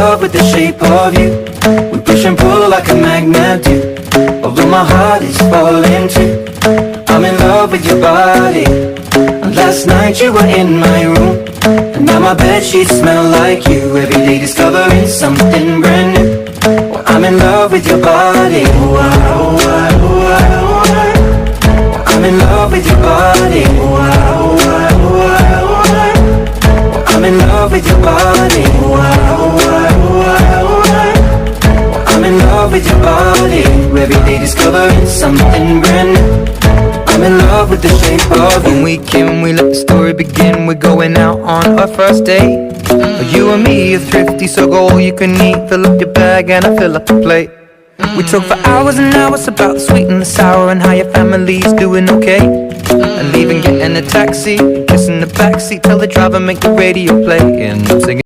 love with the shape of you. We push and pull like a magnet do. Although my heart is falling too, I'm in love with your body. Last night you were in my room, and now my bedsheets smell like you. Every day discovering something brand new. Well, I'm in love with your body. Oh, I, oh, I, oh, I, oh, I. Well, I'm in love with your body. Oh, I, oh, I, oh, I, oh, I. Well, I'm in love with your body. Oh, I, oh, I, oh, I, oh, I. Well, I'm in love with your body. Every day discovering something brand new. I'm in love with the shape of you. When we came, we let the story begin. We're going out on our first date. You and me are thrifty, so go all you can eat. Fill up your bag and I fill up the plate. We talk for hours and hours about the sweet and the sour, and how your family's doing okay. And leaving, getting a taxi, kissing the backseat, tell the driver make the radio play, and I'm singing